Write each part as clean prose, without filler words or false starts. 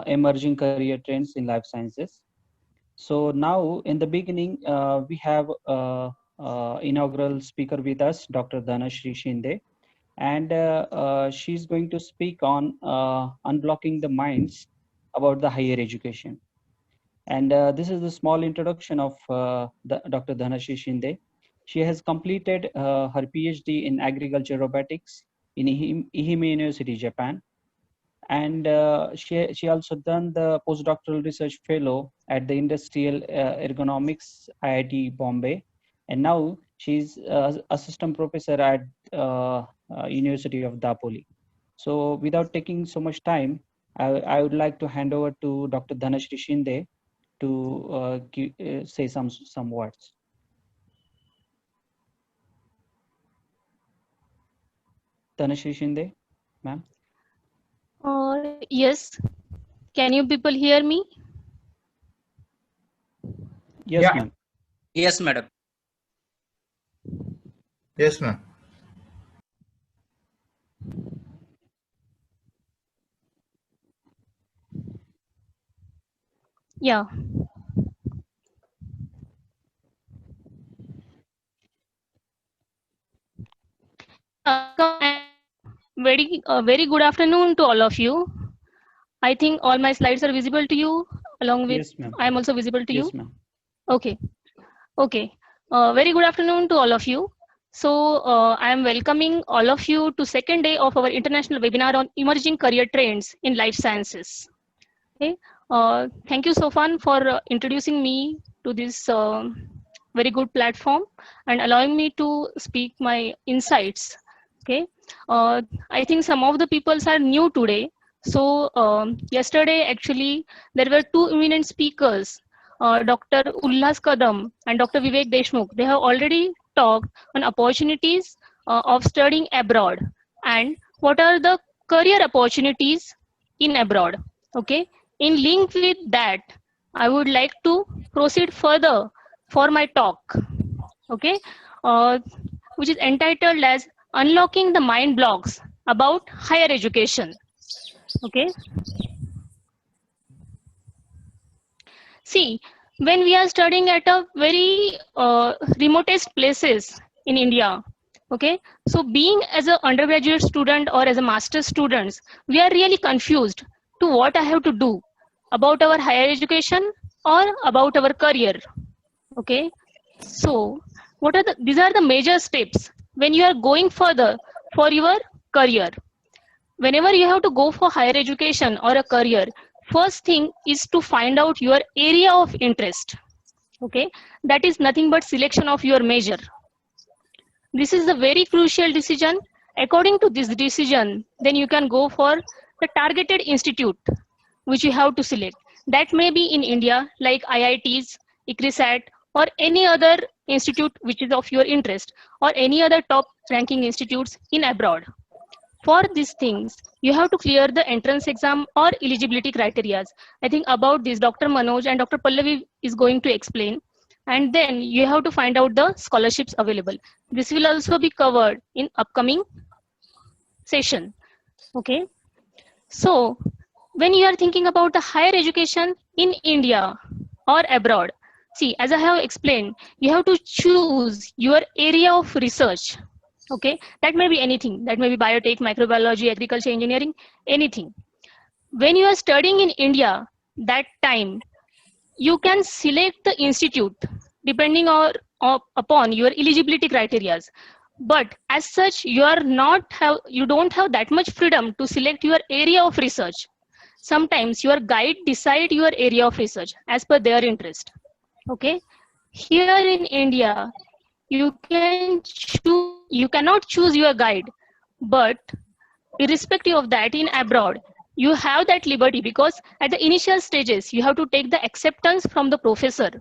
emerging career trends in life sciences. So now in the beginning, we have inaugural speaker with us, Dr. Dhanashri Shinde, and she's going to speak on unblocking the minds about the higher education. And this is the small introduction of Dr. Dhanashri Shinde. She has completed her PhD in agriculture robotics in Ehime University, Japan. And she also done the postdoctoral research fellow at the Industrial Ergonomics IIT Bombay. And now she's assistant professor at University of Dapoli. So without taking so much time, I would like to hand over to Dr. Dhanashri Shinde to say some words. Dhanashri Shinde, ma'am. Yes. Can you people hear me? Yes, Yeah. ma'am. Yes, madam. Yes, ma'am. Yeah. Very good afternoon to all of you. I think all my slides are visible to you, along with Yes, ma'am. I am also visible to you. Yes, ma'am. Okay. Okay. Very good afternoon to all of you. So I am welcoming all of you to second day of our international webinar on emerging career trends in life sciences. Okay. Thank you, Sofan, for introducing me to this very good platform and allowing me to speak my insights. Okay. I think some of the peoples are new today. So yesterday, actually, there were two eminent speakers, Dr. Ullas Kadam and Dr. Vivek Deshmukh. They have already talked on opportunities of studying abroad and what are the career opportunities in abroad. Okay. In link with that, I would like to proceed further for my talk. Okay. Which is entitled as Unlocking the Mind Blocks about Higher Education. Okay. See, when we are studying at a very remotest places in India, okay, so being as an undergraduate student or as a master's students, we are really confused to what I have to do about our higher education or about our career. Okay, so what are these are the major steps when you are going further for your career. Whenever you have to go for higher education or a career, first thing is to find out your area of interest. Okay, that is nothing but selection of your major. This is a very crucial decision. According to this decision, then you can go for the targeted institute which you have to select. That may be in India like IITs, ICRISAT, or any other institute which is of your interest, or any other top ranking institutes in abroad. For these things, you have to clear the entrance exam or eligibility criteria. I think about this, Dr. Manoj and Dr. Pallavi is going to explain. And then you have to find out the scholarships available. This will also be covered in upcoming session. Okay. So when you are thinking about the higher education in India or abroad, see, as I have explained, you have to choose your area of research. Okay, that may be anything. That may be biotech, microbiology, agriculture, engineering, anything. When you are studying in India, that time you can select the institute depending upon your eligibility criteria. But as such, you don't have that much freedom to select your area of research. Sometimes your guide decide your area of research as per their interest. Okay, here in India, you cannot choose your guide, but irrespective of that, in abroad you have that liberty, because at the initial stages you have to take the acceptance from the professor.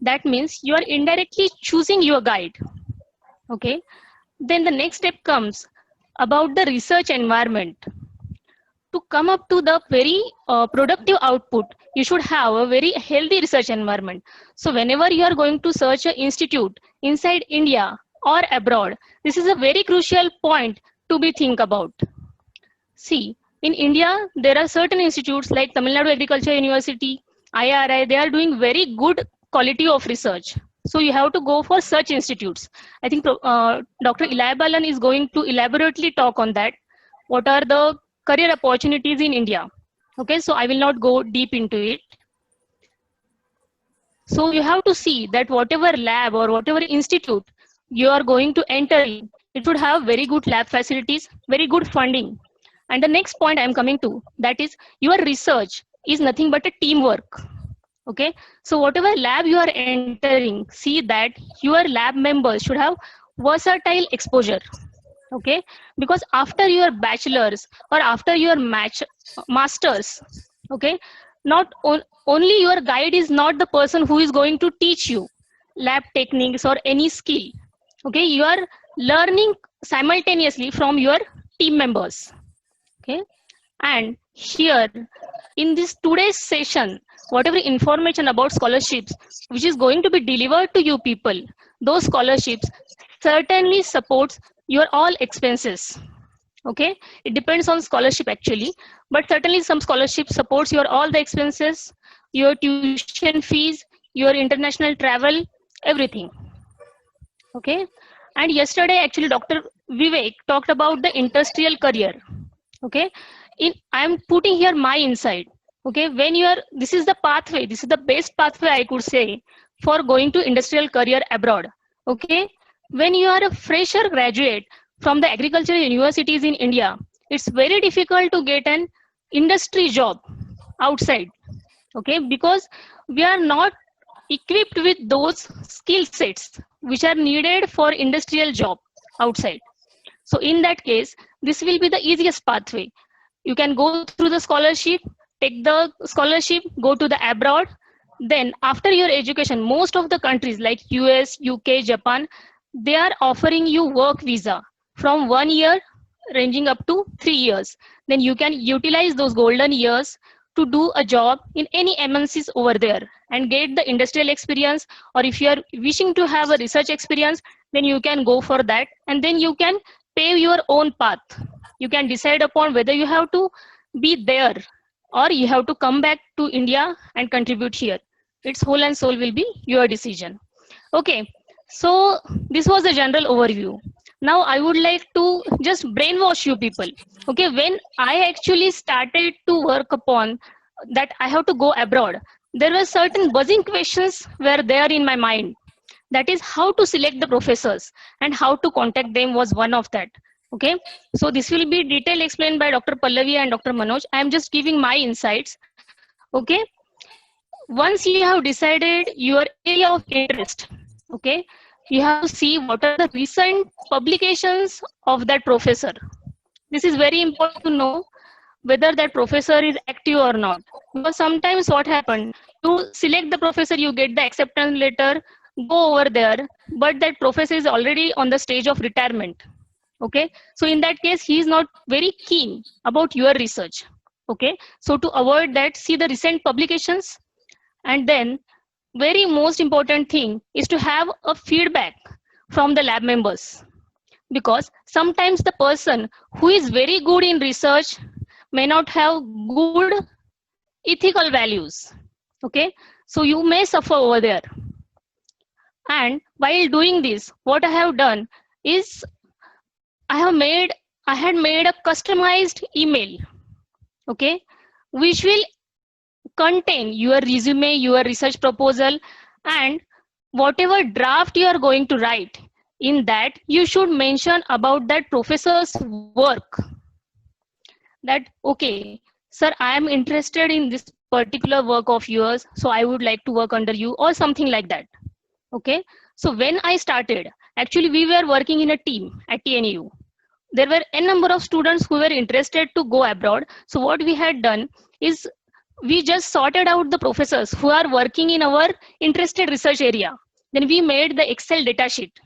That means you are indirectly choosing your guide. Okay, then the next step comes about the research environment. To come up to the very productive output, you should have a very healthy research environment. So whenever you are going to search an institute inside India or abroad, this is a very crucial point to be think about. See, In India, there are certain institutes like Tamil Nadu Agriculture University, IRI, they are doing very good quality of research. So you have to go for such institutes. I think Dr. Eli Balan is going to elaborately talk on that. What are the career opportunities in India? Okay, so I will not go deep into it. So you have to see that whatever lab or whatever institute you are going to enter in, it should have very good lab facilities, very good funding. And the next point I'm coming to, that is your research is nothing but a teamwork. Okay, so whatever lab you are entering, see that your lab members should have versatile exposure. Okay, because after your bachelor's or after your master's, okay, only your guide is not the person who is going to teach you lab techniques or any skill. Okay, you are learning simultaneously from your team members. Okay, and here in this today's session, whatever information about scholarships which is going to be delivered to you people, those scholarships certainly supports your all expenses. Okay, it depends on scholarship actually, but certainly some scholarship supports your all the expenses, your tuition fees, your international travel, everything. Okay, and yesterday actually Dr. Vivek talked about the industrial career. Okay, I'm putting here my insight. Okay, when you are, this is the pathway, this is the best pathway I could say for going to industrial career abroad. Okay, when you are a fresher graduate from the agricultural universities in India, it's very difficult to get an industry job outside. Okay, because we are not equipped with those skill sets which are needed for industrial job outside. So in that case, this will be the easiest pathway. You can go through the scholarship, take the scholarship, go to the abroad. Then after your education, most of the countries like US, UK, Japan, they are offering you work visa from 1 year ranging up to 3 years. Then you can utilize those golden years to do a job in any MNCs over there and get the industrial experience. Or if you are wishing to have a research experience, then you can go for that, and then you can pave your own path. You can decide upon whether you have to be there or you have to come back to India and contribute here. Its whole and soul will be your decision. Okay, so this was a general overview. Now I would like to just brainwash you people. Okay, when I actually started to work upon that I have to go abroad, there were certain buzzing questions were there in my mind. That is how to select the professors and how to contact them was one of that. Okay, so this will be detail explained by Dr. Pallavi and Dr. Manoj. I am just giving my insights. Okay, once you have decided your area of interest, okay, you have to see what are the recent publications of that professor. This is very important to know whether that professor is active or not, because sometimes what happened, you select the professor, you get the acceptance letter, go over there, but that professor is already on the stage of retirement. Okay, so in that case he is not very keen about your research. Okay, so to avoid that, see the recent publications. And then very most important thing is to have a feedback from the lab members, because sometimes the person who is very good in research may not have good ethical values. Okay, so you may suffer over there. And while doing this, what I have done is I had made a customized email, okay, which will contain your resume, your research proposal, and whatever draft you are going to write. In that, you should mention about that professor's work. That, okay, sir, I am interested in this particular work of yours, so I would like to work under you, or something like that. Okay, so when I started, actually we were working in a team at TNU. There were a number of students who were interested to go abroad. So what we had done is we just sorted out the professors who are working in our interested research area. Then we made the Excel data sheet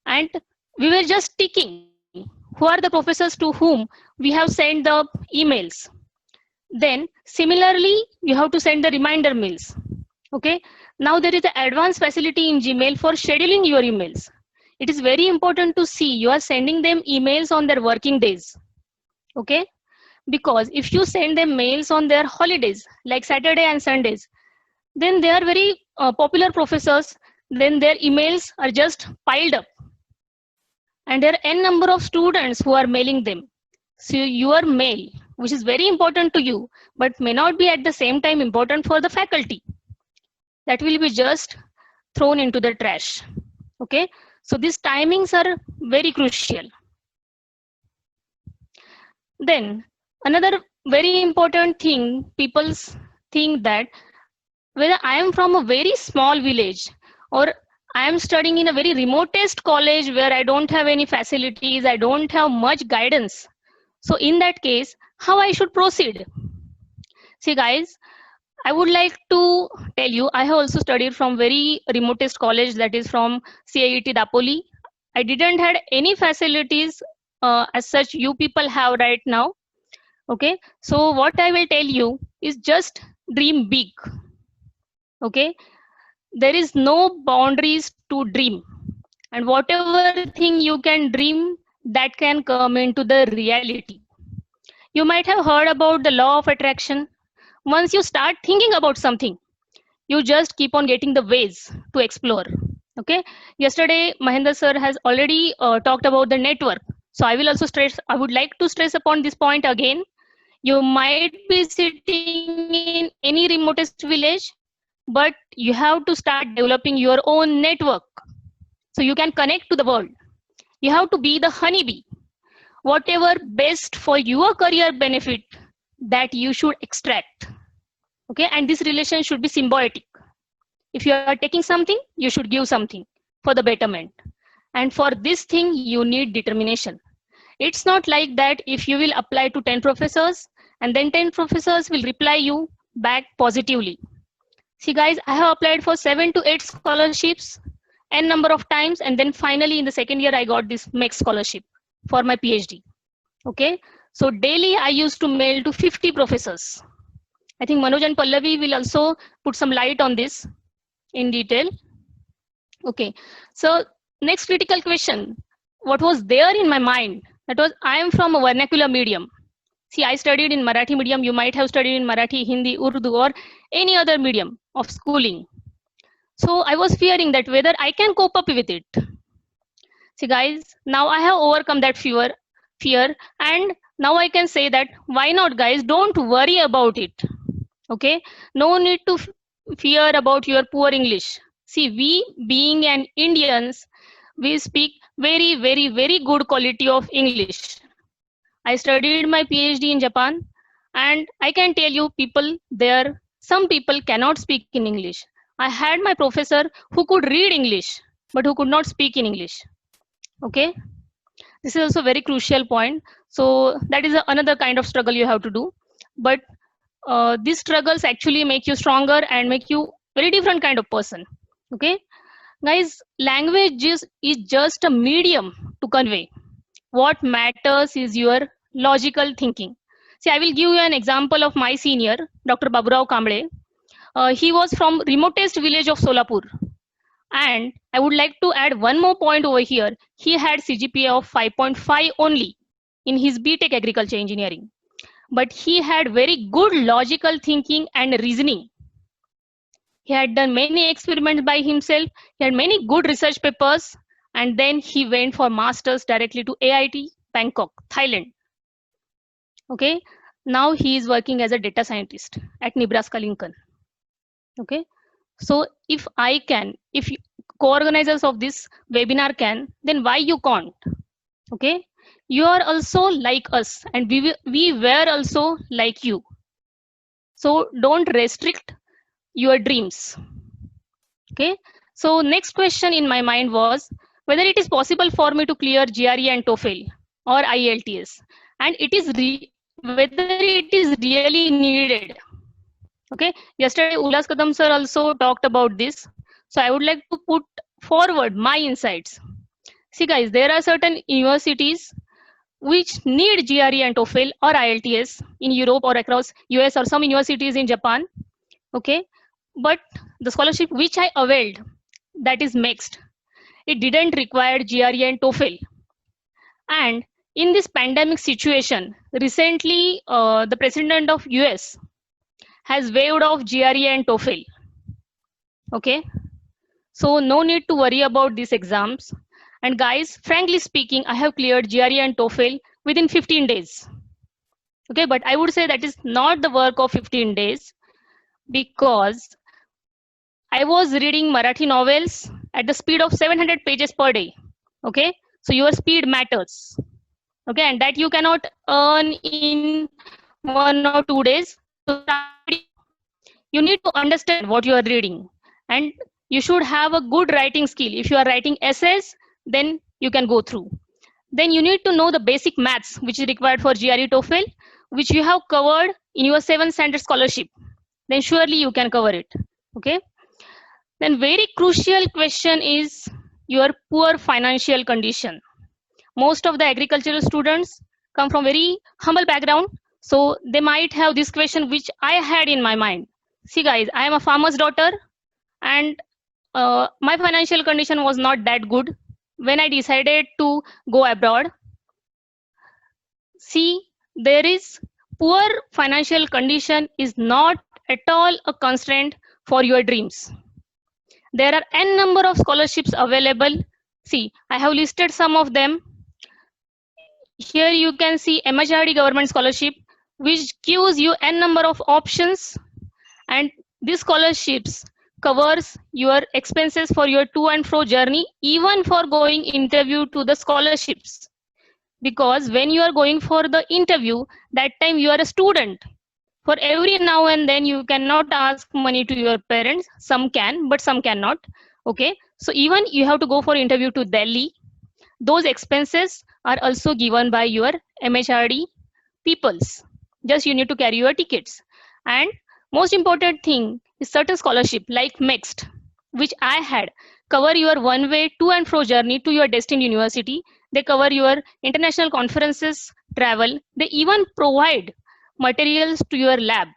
and we were just ticking who are the professors to whom we have sent the emails. Then similarly, you have to send the reminder mails. Okay, now there is an advanced facility in Gmail for scheduling your emails. It is very important to see you are sending them emails on their working days. Okay, because if you send them mails on their holidays, like Saturday and Sundays, then they are very popular professors, then their emails are just piled up. And there are n number of students who are mailing them. So your mail, which is very important to you, but may not be at the same time important for the faculty, that will be just thrown into the trash. Okay, so these timings are very crucial. Then another very important thing, people think that whether I am from a very small village or I am studying in a very remotest college where I don't have any facilities, I don't have much guidance. So in that case, how I should proceed? See guys, I would like to tell you, I have also studied from very remotest college, that is from CIET Dapoli. I didn't had any facilities as such you people have right now. Okay, so what I will tell you is just dream big. Okay, there is no boundaries to dream, and whatever thing you can dream, that can come into the reality. You might have heard about the law of attraction. Once you start thinking about something, you just keep on getting the ways to explore. Okay, yesterday Mahendra sir has already talked about the network, so I would like to stress upon this point again. You might be sitting in any remotest village, but you have to start developing your own network so you can connect to the world. You have to be the honeybee. Whatever best for your career benefit, that you should extract. Okay, and this relation should be symbiotic. If you are taking something, you should give something for the betterment. And for this thing, you need determination. It's not like that if you will apply to 10 professors and then 10 professors will reply you back positively. See guys, I have applied for 7 to 8 scholarships n number of times, and then finally in the second year I got this MEX scholarship for my PhD. Okay, so daily I used to mail to 50 professors. I think Manoj and Pallavi will also put some light on this in detail. Okay, so next critical question, what was there in my mind? That was, I am from a vernacular medium. See, I studied in Marathi medium. You might have studied in Marathi, Hindi, Urdu, or any other medium of schooling. So I was fearing that whether I can cope up with it. See guys, now I have overcome that fear, and now I can say that why not guys, don't worry about it. Okay, no need to fear about your poor English. See, we being an Indians, we speak very, very, very good quality of English. I studied my PhD in Japan, and I can tell you people there, some people cannot speak in English. I had my professor who could read English, but who could not speak in English. Okay, this is also a very crucial point. So that is another kind of struggle you have to do. But these struggles actually make you stronger and make you very different kind of person. Okay, guys, language is just a medium to convey. What matters is your logical thinking. See, I will give you an example of my senior, Dr. Baburao Kamble. He was from remotest village of Solapur. And I would like to add one more point over here. He had CGPA of 5.5 only in his BTech Agriculture Engineering. But he had very good logical thinking and reasoning. He had done many experiments by himself. He had many good research papers. And then he went for masters directly to AIT, Bangkok, Thailand. Okay, now he is working as a data scientist at Nebraska Lincoln. Okay, so if I can, if co-organizers of this webinar can, then why you can't? Okay, you are also like us, and we were also like you. So don't restrict your dreams. Okay, so next question in my mind was whether it is possible for me to clear GRE and TOEFL or IELTS, and it is whether it is really needed. Okay, yesterday Ullas Kadam sir also talked about this, so I would like to put forward my insights. See guys, there are certain universities which need GRE and TOEFL or IELTS in Europe or across US, or some universities in Japan. Okay, but the scholarship which I availed, that is mixed. It didn't require GRE and TOEFL. And in this pandemic situation, recently the president of US has waived off GRE and TOEFL. Okay, so no need to worry about these exams. And guys, frankly speaking, I have cleared GRE and TOEFL within 15 days. Okay, but I would say that is not the work of 15 days, because I was reading Marathi novels at the speed of 700 pages per day. Okay, so your speed matters. Okay, and that you cannot earn in 1 or 2 days. So you need to understand what you are reading, and you should have a good writing skill. If you are writing essays, then you can go through. Then you need to know the basic maths which is required for GRE TOEFL, which you have covered in your 7th standard scholarship. Then surely you can cover it. Okay, then very crucial question is your poor financial condition. Most of the agricultural students come from very humble background, so they might have this question which I had in my mind. See guys, I am a farmer's daughter, and my financial condition was not that good when I decided to go abroad. See, there is poor financial condition is not at all a constraint for your dreams. There are n number of scholarships available. See, I have listed some of them. Here you can see MHRD government scholarship, which gives you n number of options, and these scholarships covers your expenses for your to and fro journey, even for going interview to the scholarships. Because when you are going for the interview, that time you are a student. For every now and then you cannot ask money to your parents. Some can, but some cannot. Okay, so even you have to go for interview to Delhi, those expenses are also given by your MHRD peoples. Just you need to carry your tickets. And most important thing is certain scholarship like MEXT, which I had, cover your one-way to and fro journey to your destined university. They cover your international conferences, travel. They even provide materials to your lab.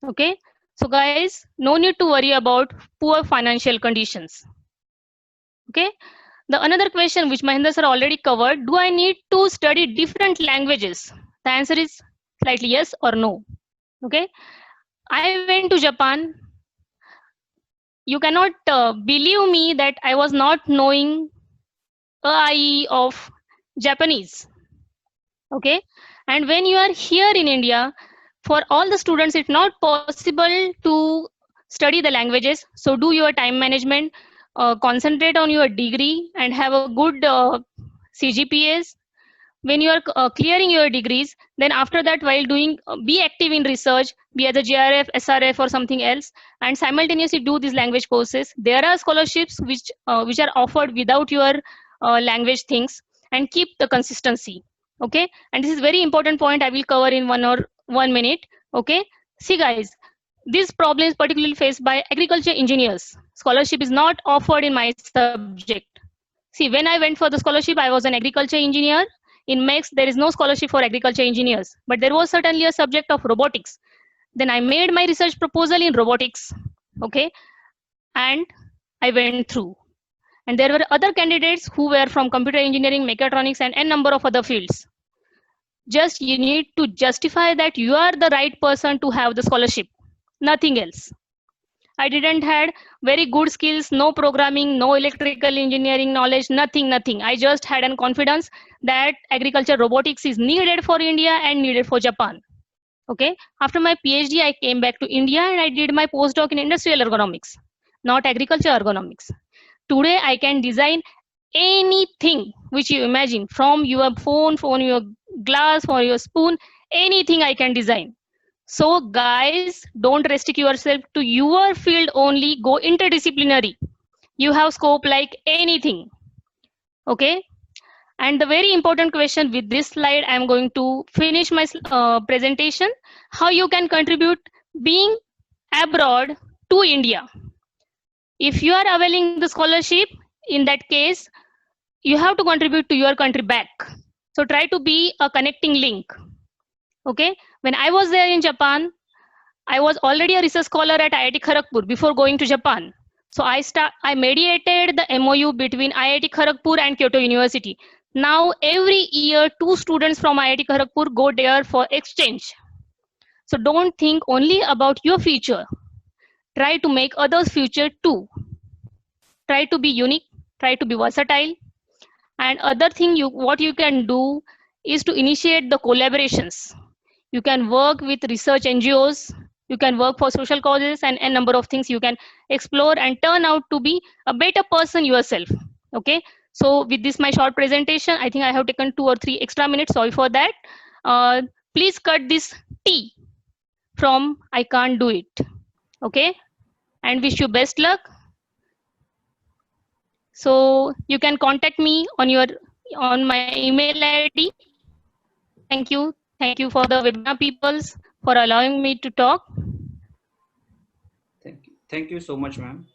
Okay, so guys, no need to worry about poor financial conditions. Okay, the another question which Mahendra sir already covered, do I need to study different languages? The answer is slightly yes or no. Okay, I went to Japan. You cannot believe me that I was not knowing AIE of Japanese. Okay, and when you are here in India, for all the students, it's not possible to study the languages. So do your time management, concentrate on your degree, and have a good CGPAs. When you are clearing your degrees, then after that, while doing, be active in research, be as a JRF, SRF, or something else, and simultaneously do these language courses. There are scholarships which are offered without your language things, and keep the consistency. Okay, and this is very important point I will cover in 1 minute. Okay, see guys, this problem is particularly faced by agriculture engineers. Scholarship is not offered in my subject. See, when I went for the scholarship, I was an agriculture engineer. In MEXT, there is no scholarship for agriculture engineers, but there was certainly a subject of robotics. Then I made my research proposal in robotics. Okay, and I went through. And there were other candidates who were from computer engineering, mechatronics, and n number of other fields. Just you need to justify that you are the right person to have the scholarship, nothing else. I didn't had very good skills, no programming, no electrical engineering knowledge, nothing. I just had an confidence that agriculture robotics is needed for India and needed for Japan. Okay, after my PhD, I came back to India and I did my postdoc in industrial ergonomics, not agriculture ergonomics. Today, I can design anything which you imagine, from your phone, your glass, or your spoon, anything I can design. So guys, don't restrict yourself to your field only, go interdisciplinary. You have scope like anything. Okay, and the very important question with this slide, I am going to finish my presentation, how you can contribute being abroad to India. If you are availing the scholarship, in that case, you have to contribute to your country back. So try to be a connecting link. Okay, when I was there in Japan, I was already a research scholar at IIT Kharagpur before going to Japan. So I mediated the MOU between IIT Kharagpur and Kyoto University. Now every year 2 students from IIT Kharagpur go there for exchange. So don't think only about your future. Try to make others' future too. Try to be unique, try to be versatile. And other thing what you can do is to initiate the collaborations. You can work with research NGOs, you can work for social causes, and a number of things you can explore and turn out to be a better person yourself. Okay, so with this my short presentation, I think I have taken 2 or 3 extra minutes, sorry for that. Please cut this T from I can't do it. Okay, and wish you best luck. So you can contact me on my email ID. Thank you. Thank you for the webinar peoples for allowing me to talk. Thank you so much, ma'am.